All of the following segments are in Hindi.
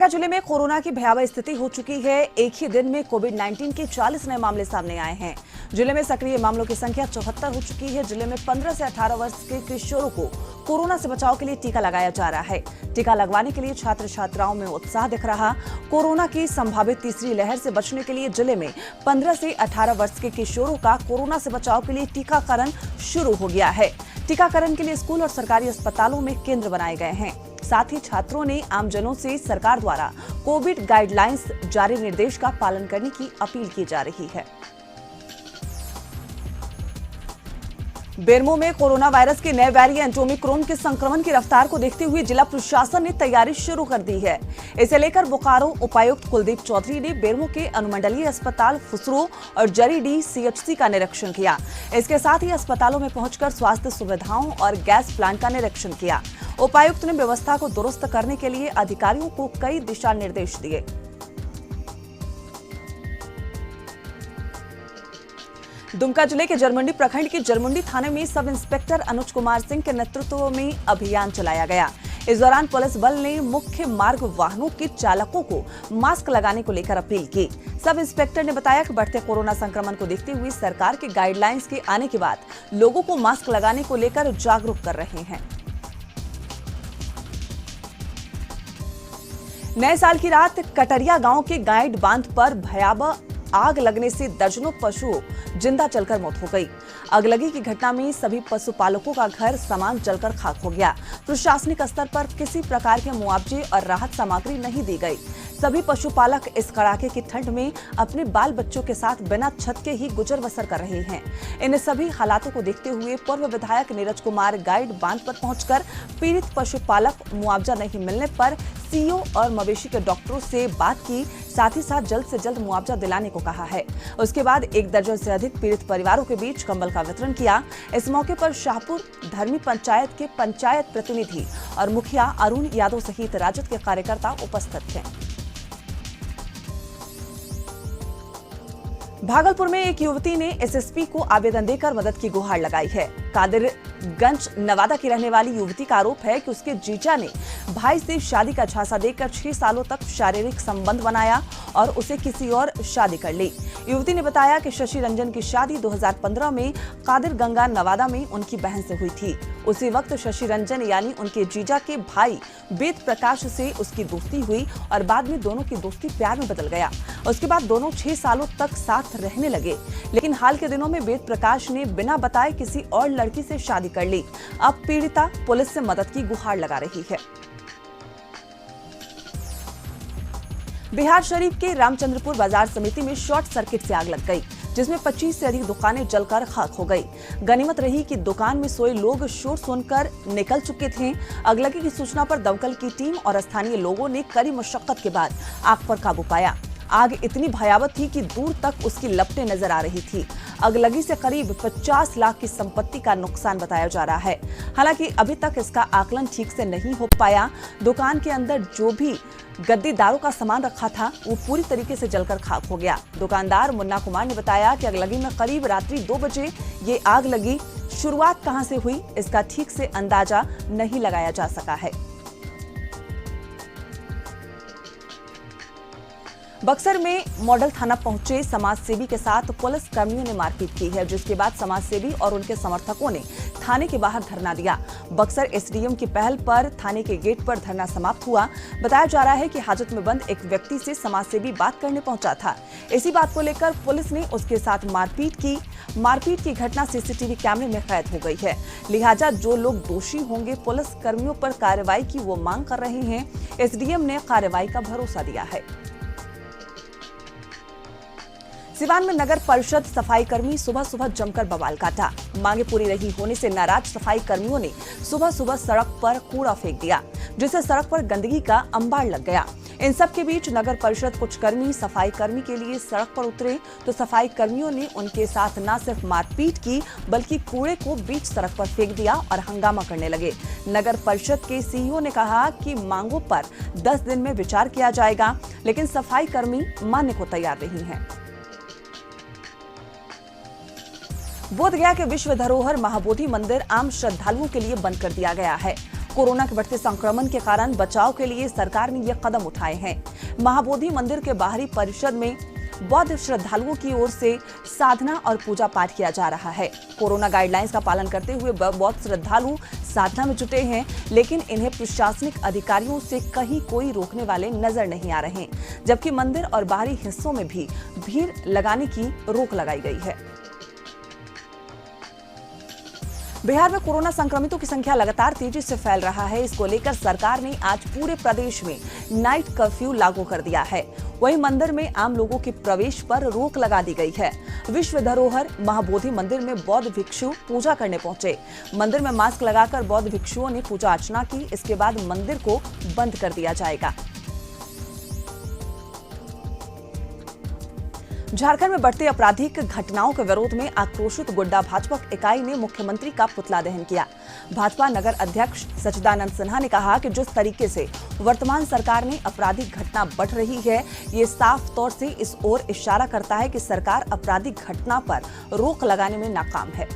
जिले में कोरोना की भयावह स्थिति हो चुकी है। एक ही दिन में कोविड-19 के 40 नए मामले सामने आए हैं। जिले में सक्रिय मामलों की संख्या 74 हो चुकी है। जिले में 15 से 18 वर्ष के किशोरों को कोरोना से बचाव के लिए टीका लगाया जा रहा है। टीका लगवाने के लिए छात्र छात्राओं में उत्साह दिख रहा। कोरोना की संभावित तीसरी लहर से बचने के लिए जिले में 15 से 18 वर्ष के किशोरों का कोरोना से बचाव के लिए टीकाकरण शुरू हो गया है। टीकाकरण के लिए स्कूल और सरकारी अस्पतालों में केंद्र बनाए गए हैं। साथ ही छात्रों ने आमजनों से सरकार द्वारा कोविड गाइडलाइंस जारी निर्देश का पालन करने की अपील की जा रही है। बेरमो में कोरोना वायरस के नए वेरिएंट ओमिक्रॉन के संक्रमण की रफ्तार को देखते हुए जिला प्रशासन ने तैयारी शुरू कर दी है। इसे लेकर बोकारो उपायुक्त कुलदीप चौधरी ने बेरमो के अनुमंडलीय अस्पताल फुसरो और जरीडीह सीएचसी का निरीक्षण किया। इसके साथ ही अस्पतालों में पहुंचकर स्वास्थ्य सुविधाओं और गैस प्लांट का निरीक्षण किया। उपायुक्त ने व्यवस्था को दुरुस्त करने के लिए अधिकारियों को कई दिशा निर्देश दिए। दुमका जिले के जरमुंडी प्रखंड के जरमुंडी थाने में सब इंस्पेक्टर अनुज कुमार सिंह के नेतृत्व में अभियान चलाया गया। इस दौरान पुलिस बल ने मुख्य मार्ग वाहनों के चालकों को मास्क लगाने को लेकर अपील की। सब इंस्पेक्टर ने बताया कि बढ़ते कोरोना संक्रमण को देखते हुए सरकार के गाइडलाइंस के आने के बाद लोगों को मास्क लगाने को लेकर जागरूक कर रहे हैं। नए साल की रात कटरिया गांव के गाइड बांध पर भयावह आग लगने से दर्जनों पशुओं जिंदा जलकर मौत हो गई। अगलगी की घटना में सभी पशुपालकों का घर सामान जलकर खाक हो गया। प्रशासनिक स्तर पर किसी प्रकार के मुआवजे और राहत सामग्री नहीं दी गई। सभी पशुपालक इस कड़ाके की ठंड में अपने बाल बच्चों के साथ बिना छत के ही गुजर बसर कर रहे हैं। इन सभी हालातों को देखते हुए पूर्व विधायक नीरज कुमार गाइड बांध पर पहुंचकर पीड़ित पशुपालक मुआवजा नहीं मिलने पर सीईओ और मवेशी के डॉक्टरों से बात की, साथ ही साथ जल्द से जल्द मुआवजा दिलाने को कहा है। उसके बाद 1 दर्जन से अधिक पीड़ित परिवारों के बीच कंबल का वितरण किया। इस मौके पर शाहपुर धर्मी पंचायत के पंचायत प्रतिनिधि और मुखिया अरुण यादव सहित राजद के कार्यकर्ता उपस्थित थे। भागलपुर में एक युवती ने एसएसपी को आवेदन देकर मदद की गुहार लगाई है। कादिरगंज नवादा की रहने वाली युवती का आरोप है कि उसके जीजा ने भाई से शादी का झांसा देकर 6 सालों तक शारीरिक संबंध बनाया और उसे किसी और शादी कर ली। युवती ने बताया कि शशि रंजन की शादी 2015 में कादिरगंगा नवादा में उनकी बहन से हुई थी। उसी वक्त शशि रंजन यानी उनके जीजा के भाई वेद प्रकाश से उसकी दोस्ती हुई और बाद में दोनों की दोस्ती प्यार में बदल गया। उसके बाद दोनों 6 सालों तक साथ रहने लगे, लेकिन हाल के दिनों में वेद प्रकाश ने बिना बताए किसी और लड़की से शादी कर ली। अब पीड़िता पुलिस से मदद की गुहार लगा रही है। बिहार शरीफ के रामचंद्रपुर बाजार समिति में शॉर्ट सर्किट से आग लग गई, जिसमें 25 से अधिक दुकानें जलकर खाक हो गई। गनीमत रही कि दुकान में सोए लोग शोर सुनकर निकल चुके थे। अगलगी की सूचना पर दमकल की टीम और स्थानीय लोगों ने कड़ी मशक्कत के बाद आग पर काबू पाया। आग इतनी भयावह थी कि दूर तक उसकी लपटें नजर आ रही थी। अगलगी से करीब 50 लाख की संपत्ति का नुकसान बताया जा रहा है। हालांकि अभी तक इसका आकलन ठीक से नहीं हो पाया। दुकान के अंदर जो भी गद्दीदारों का सामान रखा था वो पूरी तरीके से जलकर खाक हो गया। दुकानदार मुन्ना कुमार ने बताया कि अगलगी में करीब रात्रि 2 बजे ये आग लगी। शुरुआत कहां से हुई इसका ठीक से अंदाजा नहीं लगाया जा सका है। बक्सर में मॉडल थाना पहुंचे समाज सेवी के साथ पुलिस कर्मियों ने मारपीट की है, जिसके बाद समाज सेवी और उनके समर्थकों ने थाने के बाहर धरना दिया। बक्सर एसडीएम की पहल पर थाने के गेट पर धरना समाप्त हुआ। बताया जा रहा है कि हाजत में बंद एक व्यक्ति से समाज सेवी बात करने पहुंचा था। इसी बात को लेकर पुलिस ने उसके साथ मारपीट की। मारपीट की घटना सीसीटीवी कैमरे में कैद हो गई है। लिहाजा जो लोग दोषी होंगे पुलिस कर्मियों पर कार्रवाई की वो मांग कर रहे हैं। एसडीएम ने कार्रवाई का भरोसा दिया है। सिवान में नगर परिषद सफाई कर्मी सुबह सुबह जमकर बवाल काटा। मांगे पूरी नहीं होने से नाराज सफाई कर्मियों ने सुबह सुबह सड़क पर कूड़ा फेंक दिया, जिससे सड़क पर गंदगी का अंबार लग गया। इन सब के बीच नगर परिषद कुछ कर्मी सफाई कर्मी के लिए सड़क पर उतरे तो सफाई कर्मियों ने उनके साथ न सिर्फ मारपीट की बल्कि कूड़े को बीच सड़क पर फेंक दिया और हंगामा करने लगे। नगर परिषद के सीईओ ने कहा कि मांगों पर 10 दिन में विचार किया जाएगा, लेकिन सफाई कर्मी मानने को तैयार नहीं है। बोधगया के विश्व धरोहर महाबोधि मंदिर आम श्रद्धालुओं के लिए बंद कर दिया गया है। कोरोना के बढ़ते संक्रमण के कारण बचाव के लिए सरकार ने ये कदम उठाए हैं। महाबोधि मंदिर के बाहरी परिसर में बौद्ध श्रद्धालुओं की ओर से साधना और पूजा पाठ किया जा रहा है। कोरोना गाइडलाइंस का पालन करते हुए बौद्ध श्रद्धालु साधना में जुटे हैं, लेकिन इन्हें प्रशासनिक अधिकारियों से कहीं कोई रोकने वाले नजर नहीं आ रहे, जबकि मंदिर और बाहरी हिस्सों में भी भीड़ लगाने की रोक लगाई गई है। बिहार में कोरोना संक्रमितों की संख्या लगातार तेजी से फैल रहा है। इसको लेकर सरकार ने आज पूरे प्रदेश में नाइट कर्फ्यू लागू कर दिया है। वहीं मंदिर में आम लोगों के प्रवेश पर रोक लगा दी गई है। विश्व धरोहर महाबोधि मंदिर में बौद्ध भिक्षु पूजा करने पहुंचे। मंदिर में मास्क लगाकर बौद्ध भिक्षुओं ने पूजा अर्चना की। इसके बाद मंदिर को बंद कर दिया जाएगा। झारखंड में बढ़ते आपराधिक घटनाओं के विरोध में आक्रोशित गोड्डा भाजपा इकाई ने मुख्यमंत्री का पुतला दहन किया। भाजपा नगर अध्यक्ष सच्चिदानंद सिन्हा ने कहा कि जिस तरीके से वर्तमान सरकार में आपराधिक घटना बढ़ रही है, ये साफ तौर से इस ओर इशारा करता है कि सरकार आपराधिक घटना पर रोक लगाने में नाकाम है।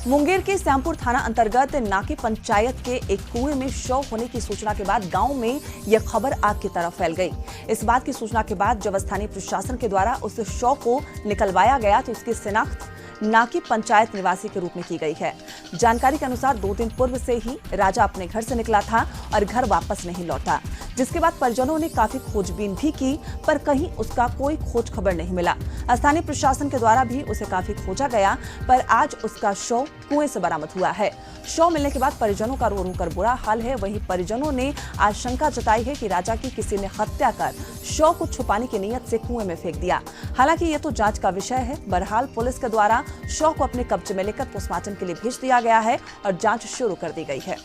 मुंगेर के श्यामपुर थाना अंतर्गत नाकी पंचायत के एक कुएं में शव होने की सूचना के बाद गांव में यह खबर आग की तरह फैल गई। इस बात की सूचना के बाद जब स्थानीय प्रशासन के द्वारा उस शव को निकलवाया गया तो उसकी शिनाख्त नाकी पंचायत निवासी के रूप में की गई है। जानकारी के अनुसार 2 दिन पूर्व से ही राजा अपने घर से निकला था और घर वापस नहीं लौटा, जिसके बाद परिजनों ने काफी खोजबीन भी की, पर कहीं उसका कोई खोज खबर नहीं मिला। स्थानीय प्रशासन के द्वारा भी उसे काफी खोजा गया, पर आज उसका शव कुएं से बरामद हुआ है। शव मिलने के बाद परिजनों का रो रो कर बुरा हाल है। वहीं परिजनों ने आशंका जताई है कि राजा की किसी ने हत्या कर शव को छुपाने की नीयत से कुएं में फेंक दिया। हालांकि ये तो जांच का विषय है। बहरहाल पुलिस के द्वारा शव को अपने कब्जे में लेकर पोस्टमार्टम के लिए भेज दिया गया है और जांच शुरू कर दी गई है।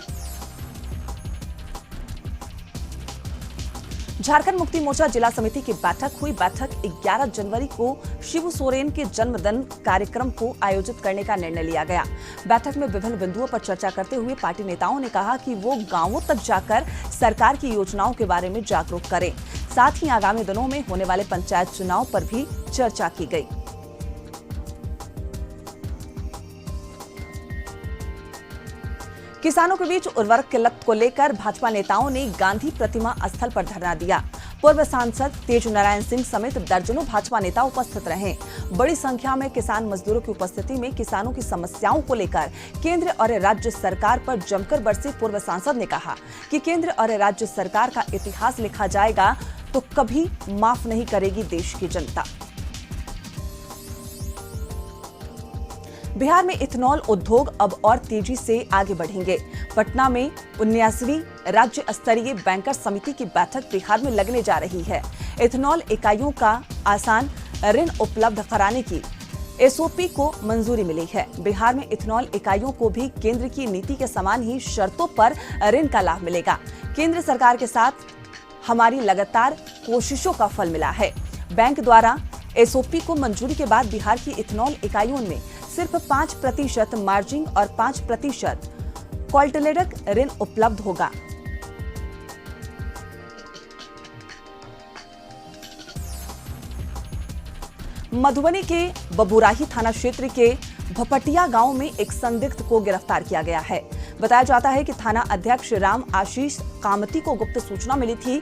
झारखंड मुक्ति मोर्चा जिला समिति की बैठक हुई। बैठक 11 जनवरी को शिबू सोरेन के जन्मदिन कार्यक्रम को आयोजित करने का निर्णय लिया गया। बैठक में विभिन्न बिंदुओं पर चर्चा करते हुए पार्टी नेताओं ने कहा कि वो गांवों तक जाकर सरकार की योजनाओं के बारे में जागरूक करें। साथ ही आगामी दिनों में होने वाले पंचायत चुनाव पर भी चर्चा की गई। किसानों के बीच उर्वरक किल्लत को लेकर भाजपा नेताओं ने गांधी प्रतिमा स्थल पर धरना दिया। पूर्व सांसद तेज नारायण सिंह समेत दर्जनों भाजपा नेता उपस्थित रहे। बड़ी संख्या में किसान मजदूरों की उपस्थिति में किसानों की समस्याओं को लेकर केंद्र और राज्य सरकार पर जमकर बरसे पूर्व सांसद ने कहा कि केंद्र और राज्य सरकार का इतिहास लिखा जाएगा तो कभी माफ नहीं करेगी देश की जनता। बिहार में इथेनॉल उद्योग अब और तेजी से आगे बढ़ेंगे। पटना में 19वीं राज्य स्तरीय बैंकर समिति की बैठक बिहार में लगने जा रही है। इथेनॉल इकाइयों का आसान ऋण उपलब्ध कराने की एसओपी को मंजूरी मिली है। बिहार में इथेनॉल इकाइयों को भी केंद्र की नीति के समान ही शर्तों पर ऋण का लाभ मिलेगा। केंद्र सरकार के साथ हमारी लगातार कोशिशों का फल मिला है। बैंक द्वारा एसओपी को मंजूरी के बाद बिहार की इथेनॉल इकाइयों में सिर्फ 5% मार्जिन और 5% क्वालिटेलेडक ऋण उपलब्ध होगा। मधुबनी के बबुराही थाना क्षेत्र के भपटिया गांव में एक संदिग्ध को गिरफ्तार किया गया है। बताया जाता है कि थाना अध्यक्ष राम आशीष कामती को गुप्त सूचना मिली थी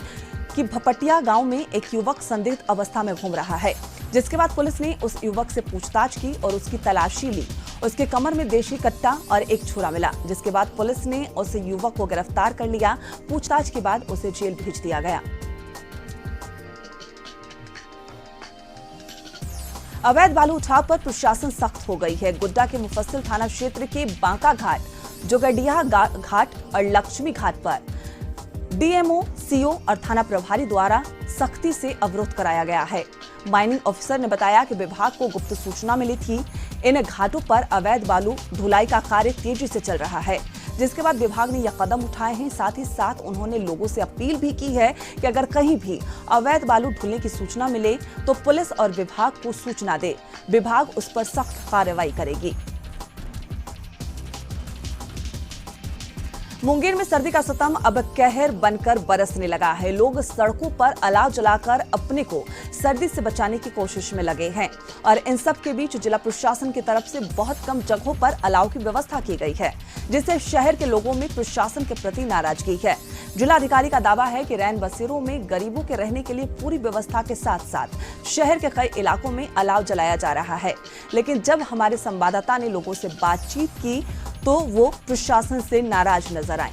कि भपटिया गांव में एक युवक संदिग्ध अवस्था में घूम रहा है, जिसके बाद पुलिस ने उस युवक से पूछताछ की और उसकी तलाशी ली। उसके कमर में देशी कट्टा और एक छुरा मिला, जिसके बाद पुलिस ने उस युवक को गिरफ्तार कर लिया। पूछताछ के बाद उसे जेल भेज दिया गया। अवैध बालू उठाव पर प्रशासन सख्त हो गई है। गोड्डा के मुफस्सिल थाना क्षेत्र के बांका घाट, जोगडिया घाट और लक्ष्मी घाट पर डीएमओ, सीओ और थाना प्रभारी द्वारा सख्ती से अवरोध कराया गया है। माइनिंग ऑफिसर ने बताया कि विभाग को गुप्त सूचना मिली थी। इन घाटों पर अवैध बालू ढुलाई का कार्य तेजी से चल रहा है, जिसके बाद विभाग ने यह कदम उठाए हैं। साथ ही साथ उन्होंने लोगों से अपील भी की है कि अगर कहीं भी अवैध बालू ढुलने की सूचना मिले तो पुलिस और विभाग को सूचना दे। विभाग उस पर सख्त कार्रवाई करेगी। मुंगेर में सर्दी का सितम अब कहर बनकर बरसने लगा है। लोग सड़कों पर अलाव जलाकर अपने को सर्दी से बचाने की कोशिश में लगे हैं और इन सब के बीच जिला प्रशासन की तरफ से बहुत कम जगहों पर अलाव की व्यवस्था की गई है, जिससे शहर के लोगों में प्रशासन के प्रति नाराजगी है। जिलाधिकारी का दावा है कि रैन बसेरों में गरीबों के रहने के लिए पूरी व्यवस्था के साथ साथ शहर के कई इलाकों में अलाव जलाया जा रहा है, लेकिन जब हमारे संवाददाता ने लोगों से बातचीत की तो वो प्रशासन से नाराज नजर आए।